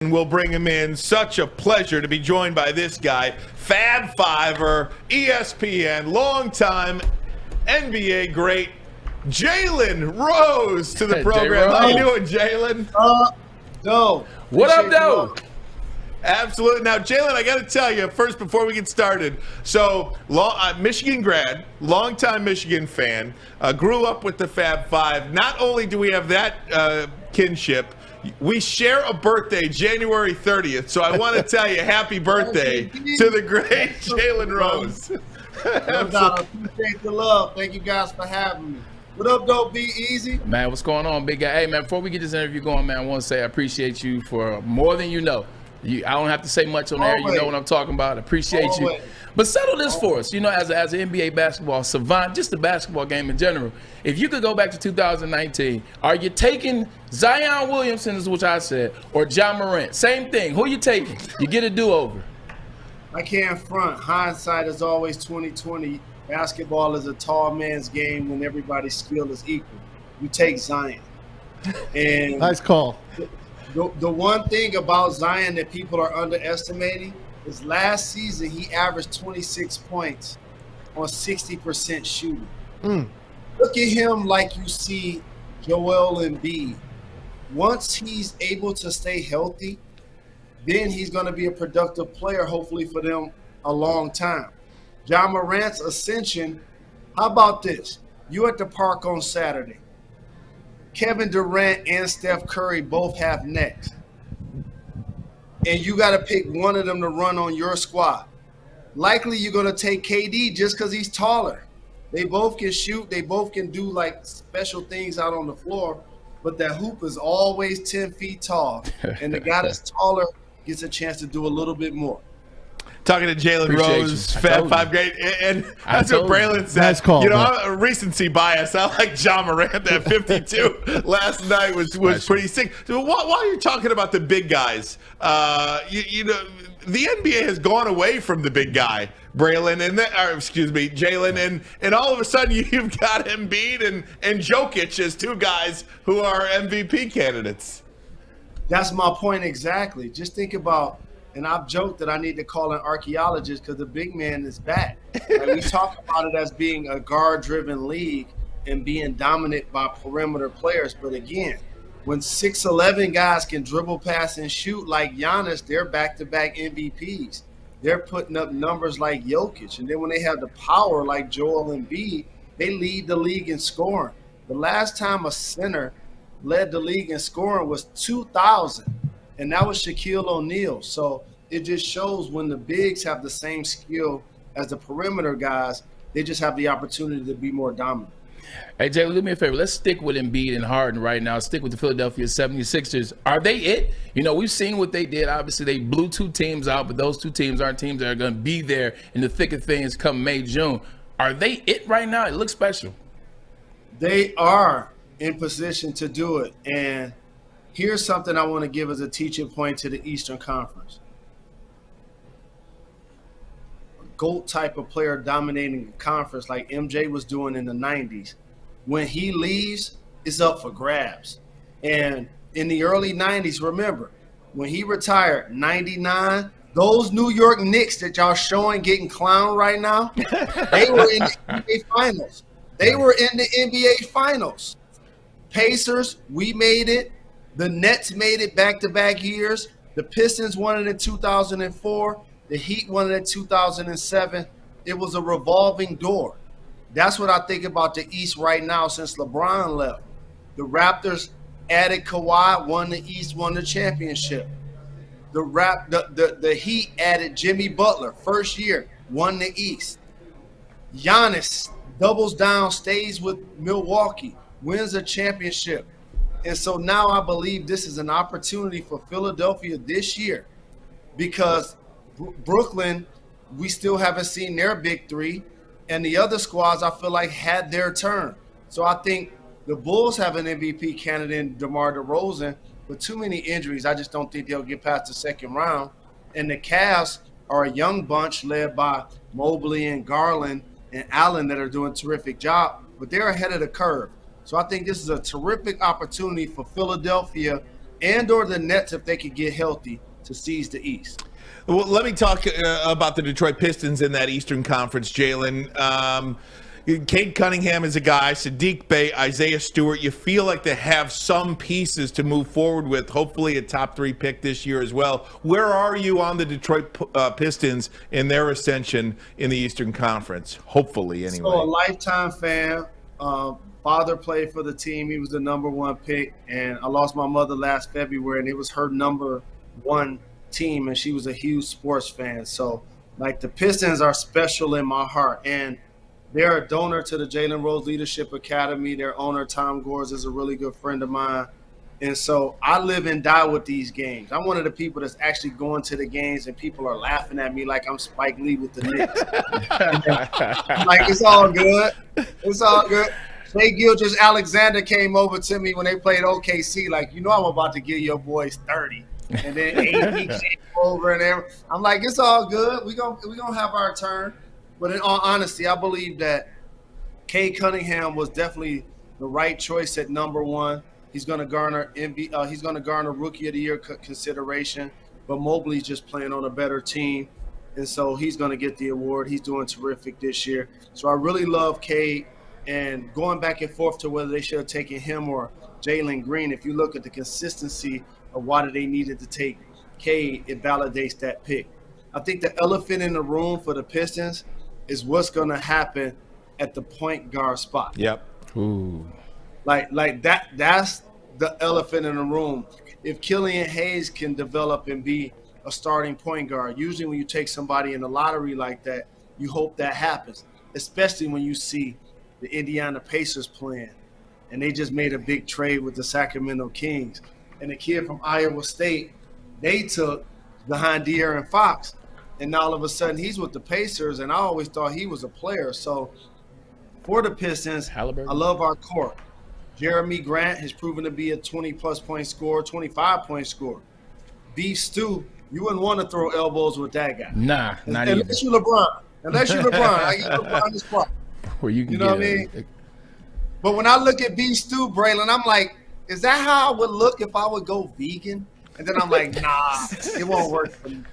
We'll bring him in. Such a pleasure to be joined by this guy, Fab Fiver, ESPN, longtime NBA great, Jalen Rose to the program. How you doing, Jalen? Doe. What up, Doe? Absolutely. Now, Jalen, I got to tell you first before we get started. So, Michigan grad, longtime Michigan fan, grew up with the Fab Five. Not only do we have that kinship, we share a birthday, January 30th. So I want to tell you, happy birthday to the great Jalen Rose. I appreciate the love. Thank you guys for having me. What up, though? Be easy. Man, what's going on, big guy? Hey, man, before we get this interview going, man, I want to say I appreciate you for more than you know. I don't have to say much on there. You know what I'm talking about. I appreciate you. But settle this for us. You know, as an NBA basketball savant, just the basketball game in general, if you could go back to 2019, are you taking Zion Williamson, is what I said, or Ja Morant? Same thing. Who you taking? You get a do-over. I can't front. Hindsight is always 20/20. Basketball is a tall man's game when everybody's skill is equal. You take Zion. And nice call. The one thing about Zion that people are underestimating is last season he averaged 26 points on 60% shooting. Look at him like you see Joel Embiid. Once he's able to stay healthy, then he's going to be a productive player, hopefully for them a long time. Ja Morant's ascension, how about this? You at the park on Saturday. Kevin Durant and Steph Curry both have necks. And you got to pick one of them to run on your squad. Likely you're going to take KD just because he's taller. They both can shoot. They both can do like special things out on the floor. But that hoop is always 10 feet tall. And the guy that's taller gets a chance to do a little bit more. Talking to Jalen Rose, Fab Five great, and that's what Braylon said. Nice call, you know, I'm a recency bias. I like Ja Morant. That 52 last night was pretty sick. So while you're talking about the big guys, you know, the NBA has gone away from the big guy, Braylon, and Jalen, and all of a sudden you've got Embiid and Jokic as two guys who are MVP candidates. That's my point exactly. Just think about. And I've joked that I need to call an archaeologist because the big man is back. Like we talk about it as being a guard-driven league and being dominant by perimeter players. But again, when 6'11" guys can dribble, pass, and shoot like Giannis, they're back-to-back MVPs. They're putting up numbers like Jokic. And then when they have the power like Joel Embiid, they lead the league in scoring. The last time a center led the league in scoring was 2000. And that was Shaquille O'Neal. So it just shows when the bigs have the same skill as the perimeter guys, they just have the opportunity to be more dominant. Hey, Jay, do me a favor. Let's stick with Embiid and Harden right now. Stick with the Philadelphia 76ers. Are they it? You know, we've seen what they did. Obviously, they blew two teams out, but those two teams aren't teams that are going to be there in the thick of things come May, June. Are they it right now? It looks special. They are in position to do it. And here's something I want to give as a teaching point to the Eastern Conference. A GOAT type of player dominating a conference like MJ was doing in the 90s. When he leaves, it's up for grabs. And in the early 90s, remember, when he retired, 99, those New York Knicks that y'all showing getting clowned right now, they were in the NBA Finals. They were in the NBA Finals. Pacers, we made it. The Nets made it back-to-back years. The Pistons won it in 2004. The Heat won it in 2007. It was a revolving door. That's what I think about the East right now since LeBron left. The Raptors added Kawhi, won the East, won the championship. The Heat added Jimmy Butler, first year, won the East. Giannis doubles down, stays with Milwaukee, wins a championship. And so now I believe this is an opportunity for Philadelphia this year because Brooklyn, we still haven't seen their big three. And the other squads, I feel like, had their turn. So I think the Bulls have an MVP candidate in DeMar DeRozan, but too many injuries. I just don't think they'll get past the second round. And the Cavs are a young bunch led by Mobley and Garland and Allen that are doing a terrific job, but they're ahead of the curve. So I think this is a terrific opportunity for Philadelphia and or the Nets if they could get healthy to seize the East. Well, let me talk about the Detroit Pistons in that Eastern Conference, Jalen. Cade Cunningham is a guy, Sadiq Bey, Isaiah Stewart. You feel like they have some pieces to move forward with, hopefully a top 3 pick this year as well. Where are you on the Detroit Pistons in their ascension in the Eastern Conference? Hopefully, anyway. So a lifetime fan. Father played for the team. He was the number 1 pick. And I lost my mother last February, and it was her number 1 team, and she was a huge sports fan. So, like, the Pistons are special in my heart. And they're a donor to the Jalen Rose Leadership Academy. Their owner, Tom Gores, is a really good friend of mine. And so I live and die with these games. I'm one of the people that's actually going to the games, and people are laughing at me like I'm Spike Lee with the Knicks. Like, it's all good. It's all good. Shai Gilgeous-Alexander came over to me when they played OKC. Like, I'm about to give your boys 30. And then AD came over and everything. I'm like, it's all good. We're gonna have our turn. But in all honesty, I believe that Cade Cunningham was definitely the right choice at number 1. He's going to garner Rookie of the Year consideration. But Mobley's just playing on a better team, and so he's going to get the award. He's doing terrific this year. So I really love Cade, and going back and forth to whether they should have taken him or Jalen Green. If you look at the consistency of why they needed to take Cade, it validates that pick. I think the elephant in the room for the Pistons is what's going to happen at the point guard spot. Yep. Ooh. Like that's the elephant in the room. If Killian Hayes can develop and be a starting point guard, usually when you take somebody in the lottery like that, you hope that happens, especially when you see the Indiana Pacers playing, and they just made a big trade with the Sacramento Kings. And the kid from Iowa State, they took behind De'Aaron Fox. And now all of a sudden he's with the Pacers, and I always thought he was a player. So for the Pistons, I love our core. Jeremy Grant has proven to be a 20-plus point scorer, 25-point scorer. Beef Stew, you wouldn't want to throw elbows with that guy. Nah, not unless you're LeBron. Unless you're LeBron. I give LeBron his spot. Where you know what I mean? But when I look at Beef Stew, Braylon, I'm like, is that how I would look if I would go vegan? And then I'm like, nah, it won't work for me.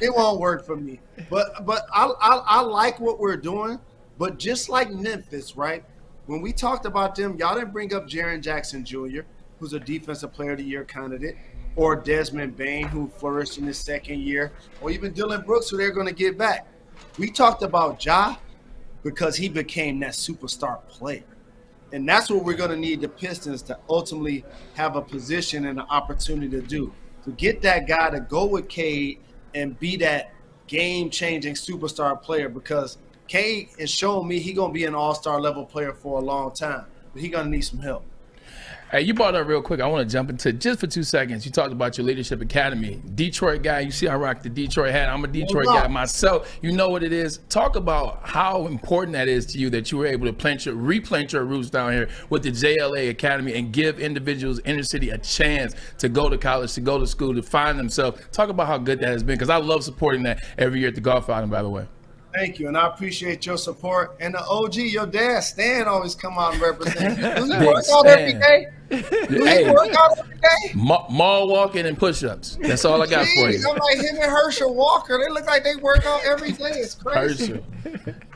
It won't work for me. But I like what we're doing. But just like Memphis, right? When we talked about them, y'all didn't bring up Jaren Jackson Jr., who's a Defensive Player of the Year candidate, or Desmond Bane, who flourished in his second year, or even Dylan Brooks, who they're going to get back. We talked about Ja because he became that superstar player. And that's what we're going to need the Pistons to ultimately have a position and an opportunity to do, to get that guy to go with Cade and be that game-changing superstar player, because Cade has shown me he's going to be an all-star level player for a long time, but he's going to need some help. Hey, you brought up real quick. I want to jump into just for 2 seconds. You talked about your leadership academy. Detroit guy, you see I rock the Detroit hat. I'm a Detroit guy myself. You know what it is. Talk about how important that is to you that you were able to replant your roots down here with the JLA Academy and give individuals inner city a chance to go to college, to go to school, to find themselves. Talk about how good that has been, because I love supporting that every year at the golf outing, by the way. Thank you, and I appreciate your support. And the OG, your dad, Stan, always come out and represent. Do you work out every day? Mall walking and push-ups. That's all I got for you. I'm like him and Herschel Walker. They look like they work out every day. It's crazy.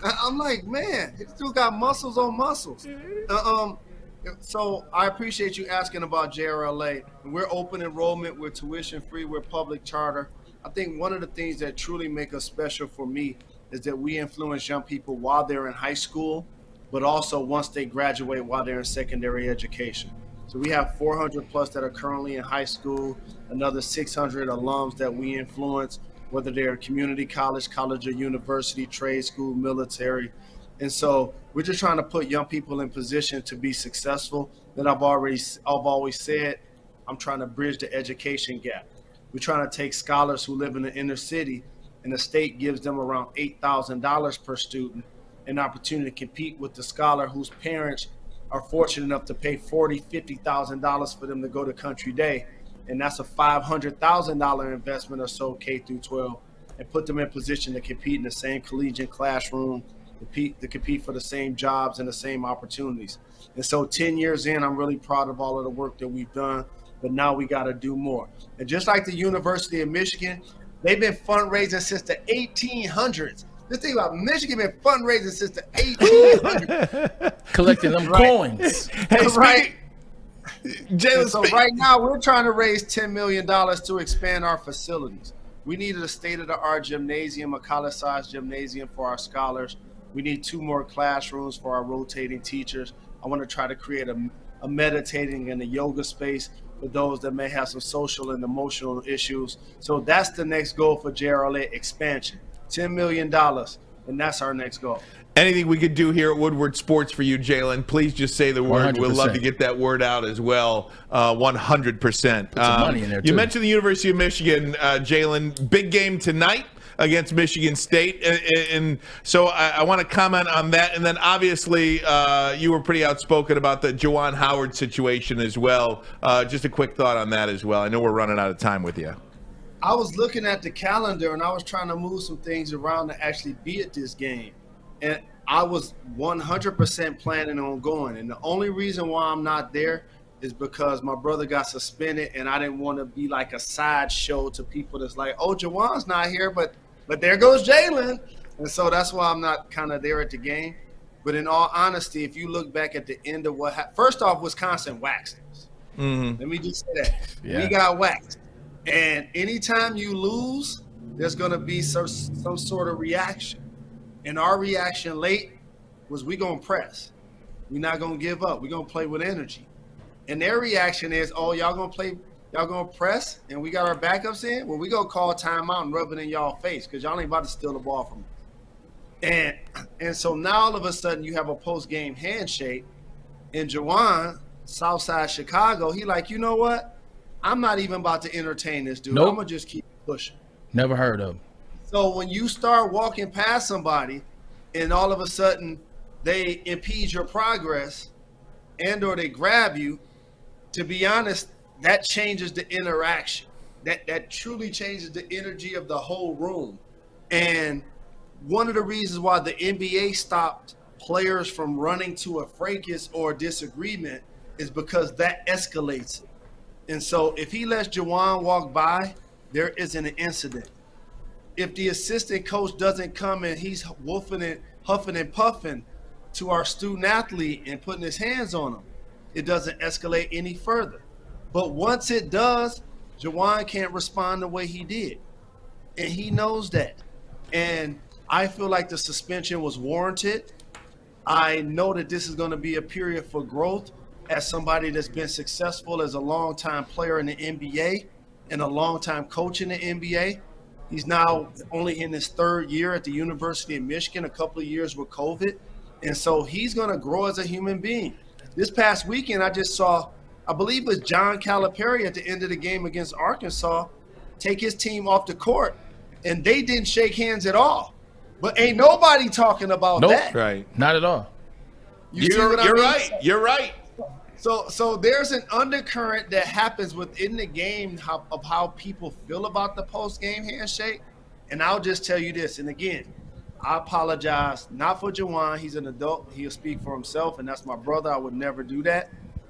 I'm like, man, he still got muscles on muscles. So I appreciate you asking about JRLA. We're open enrollment. We're tuition-free. We're public charter. I think one of the things that truly make us special for me is that we influence young people while they're in high school, but also once they graduate while they're in secondary education. So we have 400 plus that are currently in high school, another 600 alums that we influence, whether they're community college, college or university, trade school, military. And so we're just trying to put young people in position to be successful. Then I've always said, I'm trying to bridge the education gap. We're trying to take scholars who live in the inner city, and the state gives them around $8,000 per student, an opportunity to compete with the scholar whose parents are fortunate enough to pay $40,000, $50,000 for them to go to Country Day. And that's a $500,000 investment or so, K through 12, and put them in position to compete in the same collegiate classroom, to compete for the same jobs and the same opportunities. And so 10 years in, I'm really proud of all of the work that we've done. but now we got to do more. And just like the University of Michigan, they've been fundraising since the 1800s. This thing about Michigan been fundraising since the 1800s. Collecting them coins. Hey, right. Jalen, So right now we're trying to raise $10 million to expand our facilities. We needed a state-of-the-art gymnasium, a college-sized gymnasium for our scholars. We need 2 more classrooms for our rotating teachers. I want to try to create a meditating and a yoga space for those that may have some social and emotional issues. So that's the next goal for JRLA, expansion. $10 million, and that's our next goal. Anything we could do here at Woodward Sports for you, Jalen, please just say the word. 100%. We'd love to get that word out as well. 100%. Put some money in there, You too. mentioned the University of Michigan, Jalen. Big game tonight against Michigan State. And so I want to comment on that. And then obviously you were pretty outspoken about the Juwan Howard situation as well. Just a quick thought on that as well. I know we're running out of time with you. I was looking at the calendar and I was trying to move some things around to actually be at this game. And I was 100% planning on going. And the only reason why I'm not there is because my brother got suspended and I didn't want to be like a sideshow to people that's like, oh, Juwan's not here, but there goes Jalen. And so that's why I'm not kind of there at the game. But in all honesty, if you look back at the end of what happened, first off, Wisconsin waxed us. Mm-hmm. Let me just say that. Yeah. We got waxed. And anytime you lose, there's going to be some sort of reaction. And our reaction late was we going to press. We're not going to give up. We're going to play with energy. And their reaction is, oh, y'all going to play, y'all going to press, and we got our backups in? Well, we going to call timeout and rub it in y'all face because y'all ain't about to steal the ball from us. And so now all of a sudden you have a post-game handshake, and Juwan, Southside Chicago, he like, you know what? I'm not even about to entertain this dude. Nope. I'm going to just keep pushing. Never heard of him. So when you start walking past somebody and all of a sudden they impede your progress and or they grab you, to be honest, that changes the interaction. That truly changes the energy of the whole room. And one of the reasons why the NBA stopped players from running to a fracas or disagreement is because that escalates it. And so if he lets Juwan walk by, there isn't an incident. If the assistant coach doesn't come and he's wolfing and huffing and puffing to our student athlete and putting his hands on him, it doesn't escalate any further. But once it does, Juwan can't respond the way he did. And he knows that. And I feel like the suspension was warranted. I know that this is going to be a period for growth as somebody that's been successful as a longtime player in the NBA and a longtime coach in the NBA. He's now only in his 3rd year at the University of Michigan, a couple of years with COVID. And so he's going to grow as a human being. This past weekend, I just saw, I believe it was John Calipari at the end of the game against Arkansas, take his team off the court, and they didn't shake hands at all. But ain't nobody talking about that. Right. Not at all. You're right. You're right. So there's an undercurrent that happens within the game of how people feel about the post-game handshake. And I'll just tell you this, and again, I apologize, not for Juwan. He's an adult. He'll speak for himself, and that's my brother. I would never do that.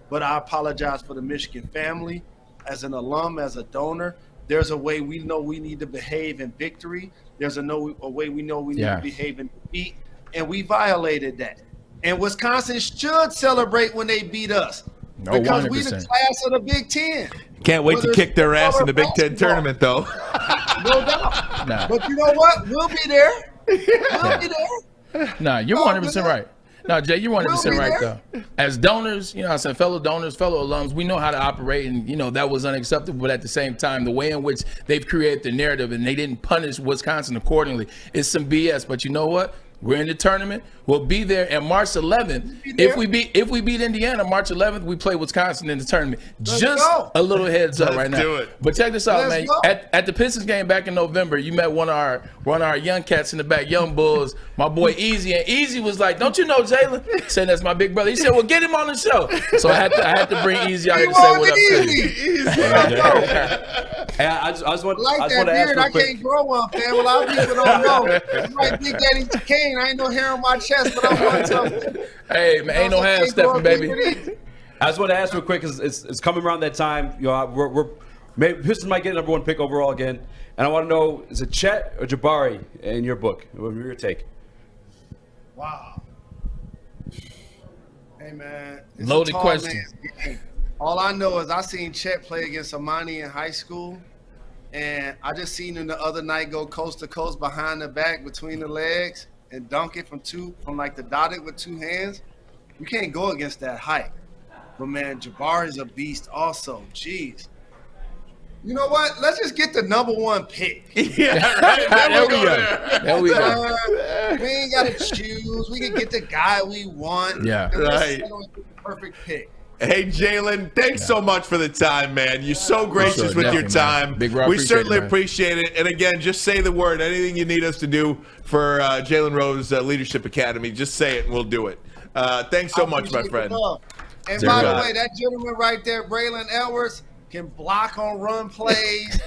But I apologize for the Michigan family. As an alum, as a donor, there's a way we know we need to behave in victory. There's a way we know we need to behave in defeat, and we violated that. And Wisconsin should celebrate when they beat us because 100%. we the class of the Big Ten. Can't wait to kick their ass in the Big Ten tournament, though. No doubt. Nah. But you know what? We'll be there. We'll be there. Nah, you're 100% right. No, Jay, you're 100% right, though. As donors, you know, I said fellow donors, fellow alums, we know how to operate, and, you know, that was unacceptable. But at the same time, the way in which they've created the narrative and they didn't punish Wisconsin accordingly is some BS. But you know what? We're in the tournament. We'll be there. And March 11th, if we beat Indiana, March 11th, we play Wisconsin in the tournament. Just a little heads up right now. do it. But check this out, Let's man. go. At the Pistons game back in November, you met one of our young cats in the back, young bulls, my boy Easy. And Easy was like, "Don't you know Jalen?" Saying that's my big brother. He said, "Well, get him on the show." So I had to bring Easy out here to say what up to you. Hey, I just want Like to that ask beard, real I quick. can't grow one, man. Well, a lot of people don't know. I'm like Big Daddy Kane. I ain't no hair on my chest, but I'm one tough. Hey, man, ain't no half stepping, baby. I just want to ask real quick because it's coming around that time. You know, maybe Pistons might get number 1 pick overall again, and I want to know, is it Chet or Jabari in your book? What your take? Wow. Hey man, Loaded question. All I know is I seen Chet play against Ermanni in high school, and I just seen him the other night go coast to coast behind the back between the legs and dunk it from like the dotted with 2 hands. You can't go against that height. But man, Jabari's a beast also. Jeez. You know what? Let's just get the number 1 pick. Yeah, right. There we go. We ain't got to choose. We can get the guy we want. Yeah. Right. Perfect pick. Hey, Jalen, thanks so much for the time, man. You're so gracious with your time. Big Rob, we certainly it, appreciate it. And again, just say the word. Anything you need us to do for Jalen Rose Leadership Academy, just say it and we'll do it. Thanks so much, my friend. And by the way, that gentleman right there, Braylon Edwards, can block on run plays,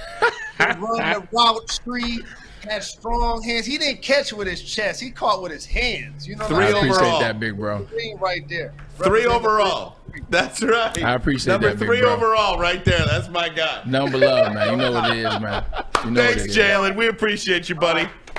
can run the route tree, has strong hands. He didn't catch with his chest. He caught with his hands. You know, 3 overall. I appreciate that, big bro. Right there. 3 overall. That's right. I appreciate Number that, big 3 bro. overall right there. That's my guy. Number love, man. You know what it is, man. You know Thanks, Jalen. We appreciate you, buddy.